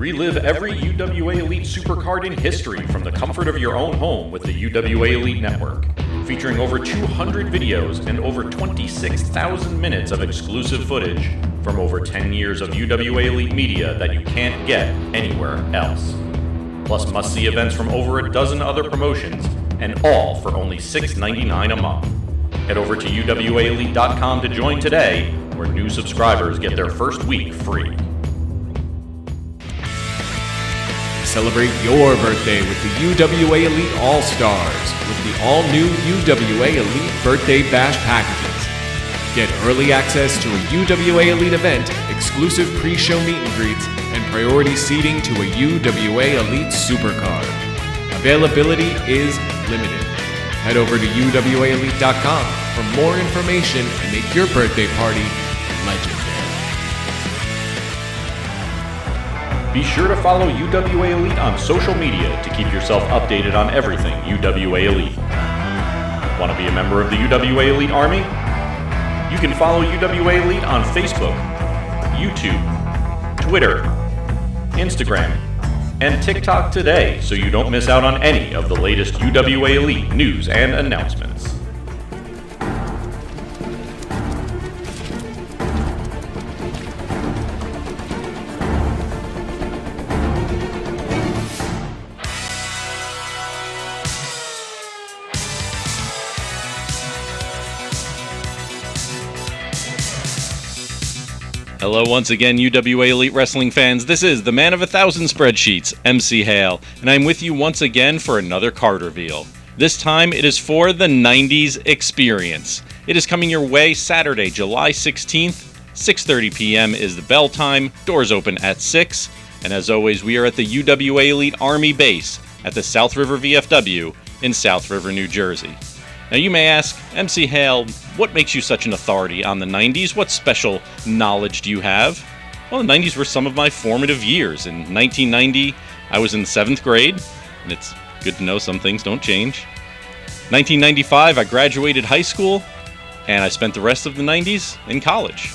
Relive every UWA Elite Supercard in history from the comfort of your own home with the UWA Elite Network. Featuring over 200 videos and over 26,000 minutes of exclusive footage from over 10 years of UWA Elite media that you can't get anywhere else. Plus must-see events from over a dozen other promotions, and all for only $6.99 a month. Head over to UWAElite.com to join today, where new subscribers get their first week free. Celebrate your birthday with the UWA Elite All-Stars with the all-new UWA Elite Birthday Bash packages. Get early access to a UWA Elite event, exclusive pre-show meet and greets, and priority seating to a UWA Elite Supercard. Availability is limited. Head over to UWAElite.com for more information and make your birthday party legendary. Be sure to follow UWA Elite on social media to keep yourself updated on everything UWA Elite. Want to be a member of the UWA Elite Army? You can follow UWA Elite on Facebook, YouTube, Twitter, Instagram, and TikTok today so you don't miss out on any of the latest UWA Elite news and announcements. Hello once again, UWA Elite Wrestling fans. This is the man of 1,000 spreadsheets, MC Hale, and I'm with you once again for another card reveal. This time it is for the 90's Experience. It is coming your way Saturday, July 16th, 6:30 p.m. is the bell time, doors open at 6, and as always we are at the UWA Elite Army base at the South River VFW in South River, New Jersey. Now you may ask, MC Hale, what makes you such an authority on the 90's? What special knowledge do you have? Well, the 90's were some of my formative years. In 1990, I was in 7th grade, and it's good to know some things don't change. 1995, I graduated high school, and I spent the rest of the 90's in college.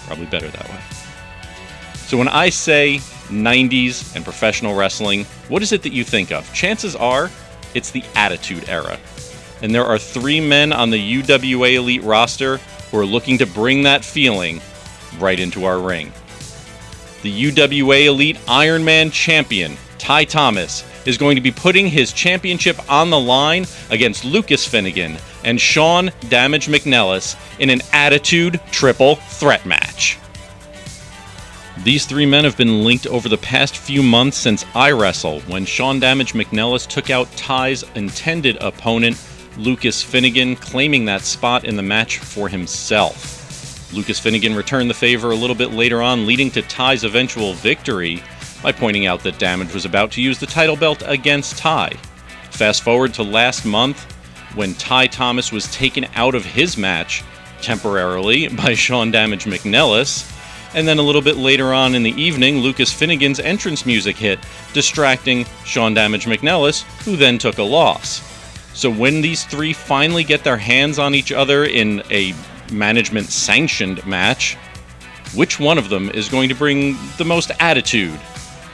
Probably better that way. So when I say 90's and professional wrestling, what is it that you think of? Chances are, it's the Attitude Era. And there are 3 men on the UWA Elite roster who are looking to bring that feeling right into our ring. The UWA Elite Iron Man champion, Ty Thomas, is going to be putting his championship on the line against Lucas Finnegan and Sean Damage McNellis in an Attitude Triple Threat match. These 3 men have been linked over the past few months since iWrestle, when Sean Damage McNellis took out Ty's intended opponent, Lucas Finnegan, claiming that spot in the match for himself. Lucas Finnegan returned the favor a little bit later on, leading to Ty's eventual victory by pointing out that Damage was about to use the title belt against Ty. Fast forward to last month, when Ty Thomas was taken out of his match temporarily by Sean Damage McNellis. And then a little bit later on in the evening, Lucas Finnegan's entrance music hit, distracting Sean Damage McNellis, who then took a loss. So when these 3 finally get their hands on each other in a management-sanctioned match, which one of them is going to bring the most attitude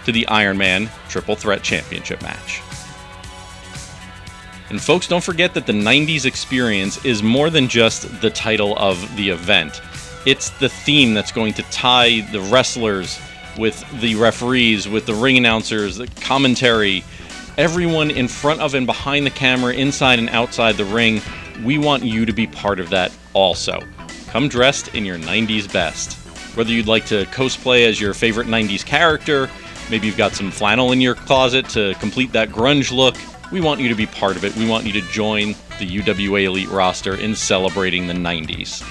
to the Iron Man Triple Threat Championship match? And folks, don't forget that the 90's Experience is more than just the title of the event. It's the theme that's going to tie the wrestlers with the referees, with the ring announcers, the commentary, everyone in front of and behind the camera, inside and outside the ring. We want you to be part of that also. Come dressed in your 90's best. Whether you'd like to cosplay as your favorite 90's character, maybe you've got some flannel in your closet to complete that grunge look, we want you to be part of it. We want you to join the UWA Elite roster in celebrating the 90's.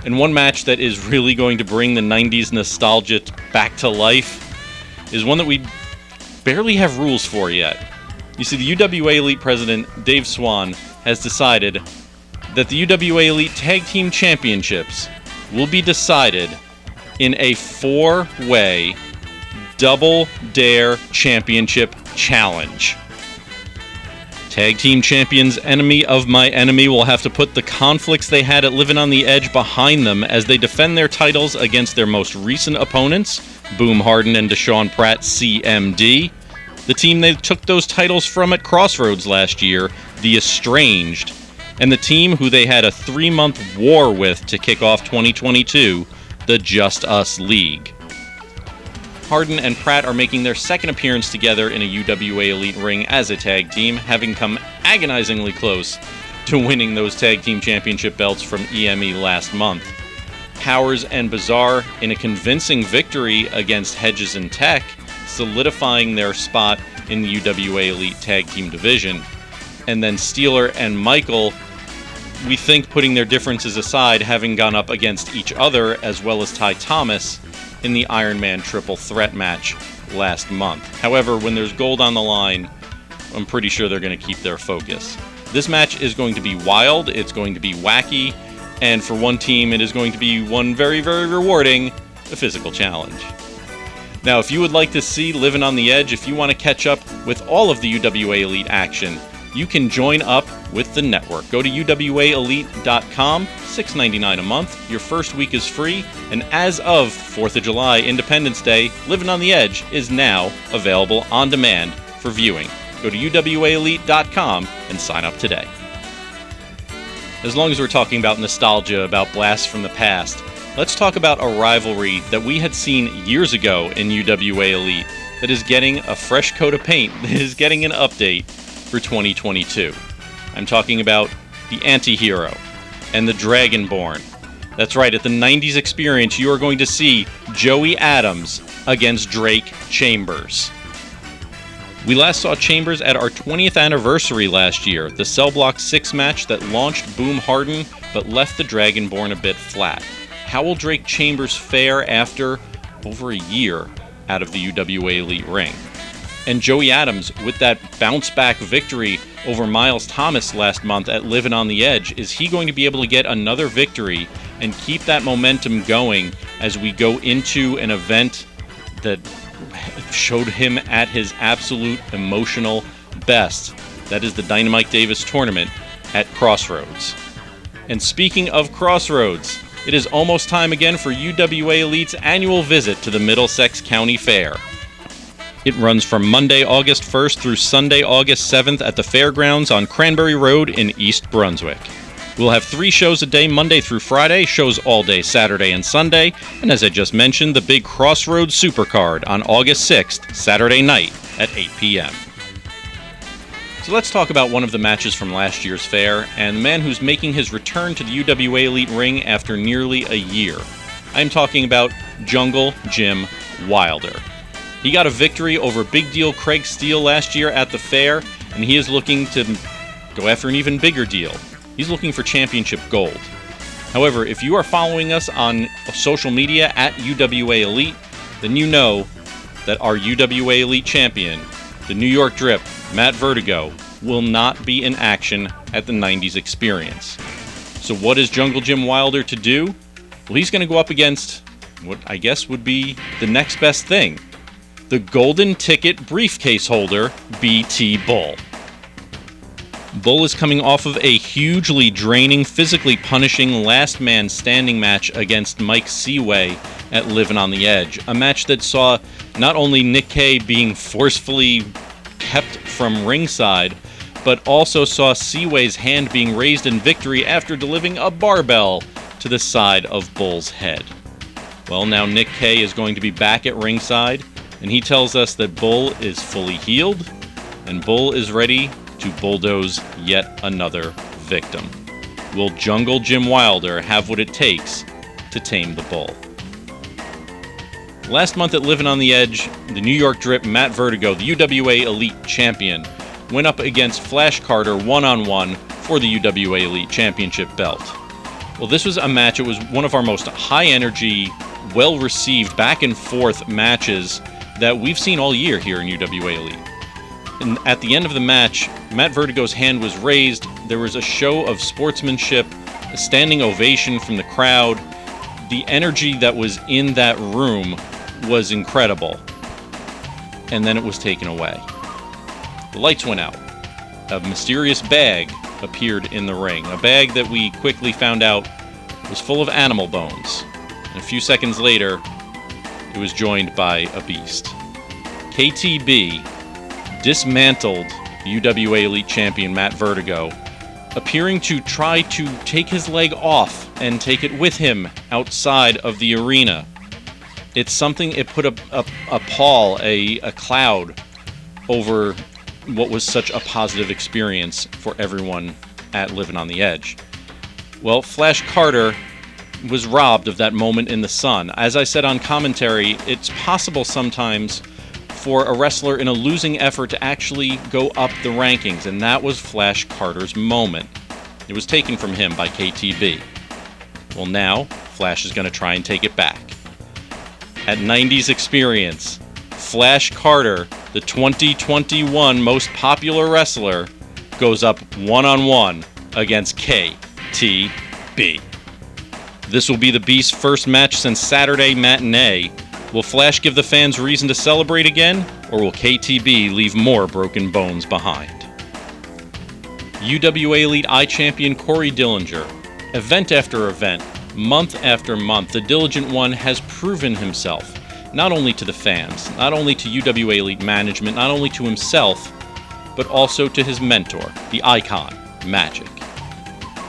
And one match that is really going to bring the 90's nostalgia back to life is one that we barely have rules for yet. You see, the UWA Elite president, Dave Swan, has decided that the UWA Elite Tag Team Championships will be decided in a 4-way Double Dare Championship Challenge. Tag team champions Enemy of My Enemy will have to put the conflicts they had at Living on the Edge behind them as they defend their titles against their most recent opponents, Boom Harden and Deshaun Pratt CMD, the team they took those titles from at Crossroads last year, The Estranged, and the team who they had a 3-month war with to kick off 2022, the Just Us League. Harden and Pratt are making their second appearance together in a UWA Elite ring as a tag team, having come agonizingly close to winning those tag team championship belts from EME last month. Powers and Bizarre in a convincing victory against Hedges and Tech, solidifying their spot in the UWA Elite tag team division. And then Steeler and Michael, we think putting their differences aside, having gone up against each other, as well as Ty Thomas in the Iron Man triple threat match last month. However, when there's gold on the line, I'm pretty sure they're going to keep their focus. This match is going to be wild, it's going to be wacky, and for one team, it is going to be one very, very rewarding, a physical challenge. Now, if you would like to see Living on the Edge, if you want to catch up with all of the UWA Elite action, you can join up with the network. Go to UWAElite.com, $6.99 a month. Your first week is free, and as of 4th of July, Independence Day, Living on the Edge is now available on demand for viewing. Go to UWAElite.com and sign up today. As long as we're talking about nostalgia, about blasts from the past, let's talk about a rivalry that we had seen years ago in UWA Elite that is getting a fresh coat of paint, that is getting an update for 2022. I'm talking about the Anti-Hero and the Dragonborn. That's right, at the 90's experience, you are going to see Joey Adams against Drake Chambers. We last saw Chambers at our 20th anniversary last year, the Cell Block 6 match that launched Boom Harden but left the Dragonborn a bit flat. How will Drake Chambers fare after over a year out of the UWA Elite ring? And Joey Adams, with that bounce-back victory over Miles Thomas last month at Living on the Edge, is he going to be able to get another victory and keep that momentum going as we go into an event that showed him at his absolute emotional best? That is the Dynamite Davis Tournament at Crossroads. And speaking of Crossroads, it is almost time again for UWA Elite's annual visit to the Middlesex County Fair. It runs from Monday, August 1st through Sunday, August 7th at the Fairgrounds on Cranberry Road in East Brunswick. We'll have 3 shows a day, Monday through Friday, shows all day Saturday and Sunday, and as I just mentioned, the big Crossroads Supercard on August 6th, Saturday night at 8 p.m. So let's talk about one of the matches from last year's fair, and the man who's making his return to the UWA Elite ring after nearly a year. I'm talking about Jungle Jim Wilder. He got a victory over Big Deal Craig Steele last year at the fair, and he is looking to go after an even bigger deal. He's looking for championship gold. However, if you are following us on social media at UWA Elite, then you know that our UWA Elite champion, the New York Drip, Matt Vertigo, will not be in action at the 90's experience. So what is Jungle Jim Wilder to do? Well, he's going to go up against what I guess would be the next best thing. The Golden Ticket briefcase holder, BT Bull. Bull is coming off of a hugely draining, physically punishing last man standing match against Mike Seaway at Living on the Edge. A match that saw not only Nick Kay being forcefully kept from ringside, but also saw Seaway's hand being raised in victory after delivering a barbell to the side of Bull's head. Well, now Nick Kay is going to be back at ringside, and he tells us that Bull is fully healed, and Bull is ready to bulldoze yet another victim. Will Jungle Jim Wilder have what it takes to tame the Bull? Last month at Living on the Edge, the New York Drip Matt Vertigo, the UWA Elite champion, went up against Flash Carter one-on-one for the UWA Elite Championship belt. Well, this was a match, it was one of our most high-energy, well-received, back-and-forth matches that we've seen all year here in UWA Elite. And at the end of the match, Matt Vertigo's hand was raised, there was a show of sportsmanship, a standing ovation from the crowd. The energy that was in that room was incredible. And then it was taken away. The lights went out. a mysterious bag appeared in the ring. A bag that we quickly found out was full of animal bones. And a few seconds later, it was joined by a beast. KTB dismantled UWA Elite champion Matt Vertigo, appearing to try to take his leg off and take it with him outside of the arena. It's something, it put a pall, a cloud over what was such a positive experience for everyone at Living on the Edge. Well, Flash Carter was robbed of that moment in the sun. As I said on commentary, it's possible sometimes for a wrestler in a losing effort to actually go up the rankings, and that was Flash Carter's moment. It was taken from him by KTB. Well, now, Flash is going to try and take it back. At 90's Experience, Flash Carter, the 2021 most popular wrestler, goes up one-on-one against KTB. This will be the Beast's first match since Saturday Matinee. Will Flash give the fans reason to celebrate again, or will KTB leave more broken bones behind? UWA Elite I-Champion Corey Dillinger. Event after event, month after month, the Diligent One has proven himself, not only to the fans, not only to UWA Elite management, not only to himself, but also to his mentor, the icon, Magic.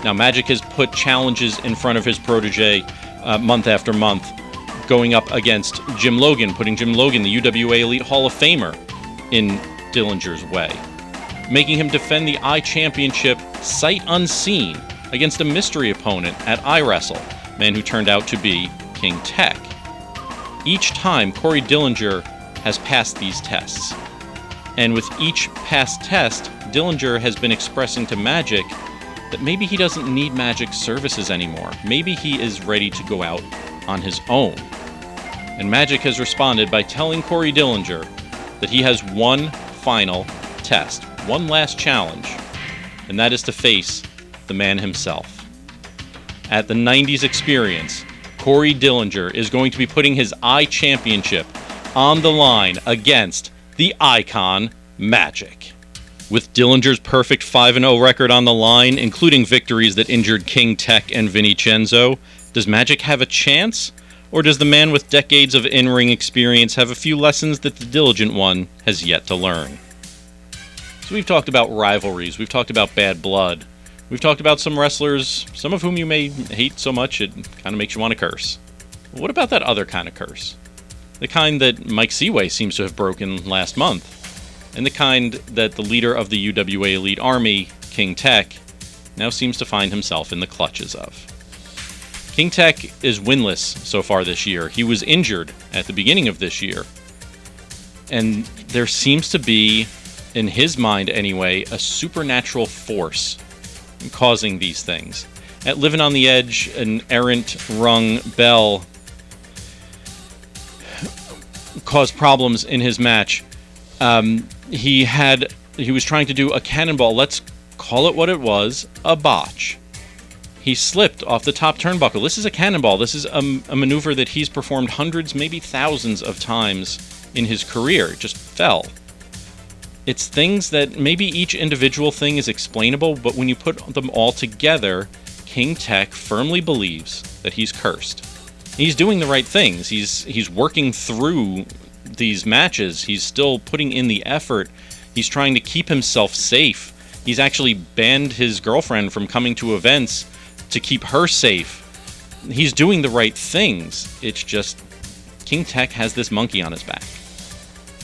Now, Magic has put challenges in front of his protege month after month, going up against Jim Logan, putting Jim Logan, the UWA Elite Hall of Famer, in Dillinger's way, making him defend the I-Championship sight unseen against a mystery opponent at iWrestle, man who turned out to be King Tech. Each time, Corey Dillinger has passed these tests. And with each past test, Dillinger has been expressing to Magic that maybe he doesn't need Magic's services anymore. Maybe he is ready to go out on his own. And Magic has responded by telling Corey Dillinger that he has one final test, one last challenge, and that is to face the man himself. At the 90's Experience, Corey Dillinger is going to be putting his I-Championship on the line against the icon Magic. With Dillinger's perfect 5-0 record on the line, including victories that injured King Tech and Vincenzo, does Magic have a chance? Or does the man with decades of in-ring experience have a few lessons that the Diligent One has yet to learn? So we've talked about rivalries, we've talked about bad blood, we've talked about some wrestlers, some of whom you may hate so much it kind of makes you want to curse. But what about that other kind of curse? The kind that Mike Seaway seems to have broken last month, and the kind that the leader of the UWA Elite Army, King Tech, now seems to find himself in the clutches of. King Tech is winless so far this year. He was injured at the beginning of this year. And there seems to be, in his mind anyway, a supernatural force causing these things. At Living on the Edge, an errant rung bell caused problems in his match. He was trying to do a cannonball. Let's call it what it was, a botch. He slipped off the top turnbuckle. This is a cannonball. This is a maneuver that he's performed hundreds, maybe thousands of times in his career. It just fell. It's things that maybe each individual thing is explainable, but when you put them all together, King Tech firmly believes that he's cursed. He's doing the right things. He's working through these matches. He's still putting in the effort. He's trying to keep himself safe. He's actually banned his girlfriend from coming to events to keep her safe. He's doing the right things. It's just King Tech has this monkey on his back.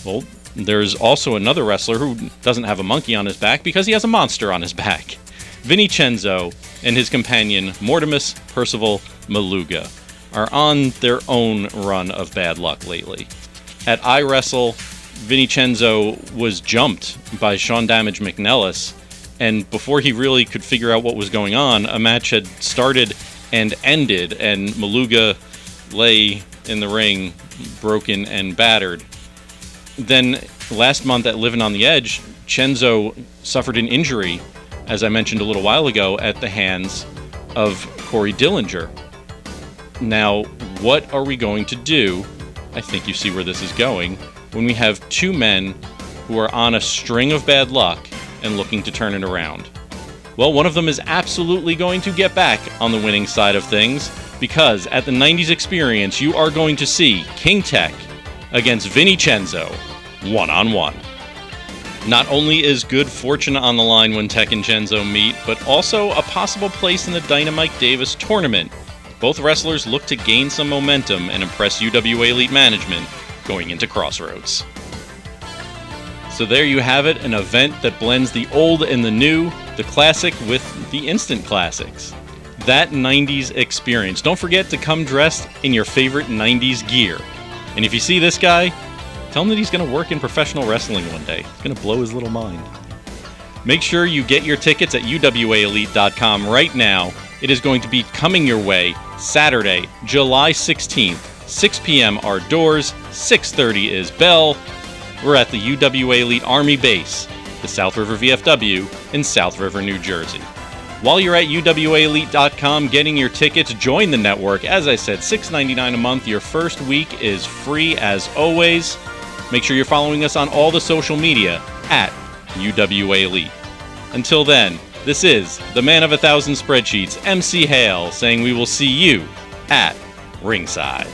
Well, there's also another wrestler who doesn't have a monkey on his back because he has a monster on his back. Vincenzo and his companion Mortimus Percival Maluga are on their own run of bad luck lately. At iWrestle, Vincenzo was jumped by Sean Damage McNellis, and before he really could figure out what was going on, a match had started and ended, and Maluga lay in the ring, broken and battered. Then, last month at Living on the Edge, Chenzo suffered an injury, as I mentioned a little while ago, at the hands of Corey Dillinger. Now, what are we going to do? I think you see where this is going, when we have two men who are on a string of bad luck, and looking to turn it around. Well, one of them is absolutely going to get back on the winning side of things, because at the 90s Experience, you are going to see King Tech against Vincenzo, one-on-one. Not only is good fortune on the line when Tech and Cenzo meet, but also a possible place in the Dynamite Davis tournament. Both wrestlers look to gain some momentum and impress UWA Elite management going into Crossroads. So there you have it, an event that blends the old and the new, the classic with the instant classics. That 90s Experience. Don't forget to come dressed in your favorite 90s gear. And if you see this guy, tell him that he's going to work in professional wrestling one day. It's going to blow his little mind. Make sure you get your tickets at UWAElite.com right now. It is going to be coming your way Saturday, July 16th, 6 p.m. our doors, 6:30 is bell. We're at the UWA Elite Army Base, the South River VFW in South River, New Jersey. While you're at UWAElite.com getting your tickets, join the network. As I said, $6.99 a month. Your first week is free as always. Make sure you're following us on all the social media at UWA Elite. Until then, this is the man of 1,000 spreadsheets, MC Hale, saying we will see you at ringside.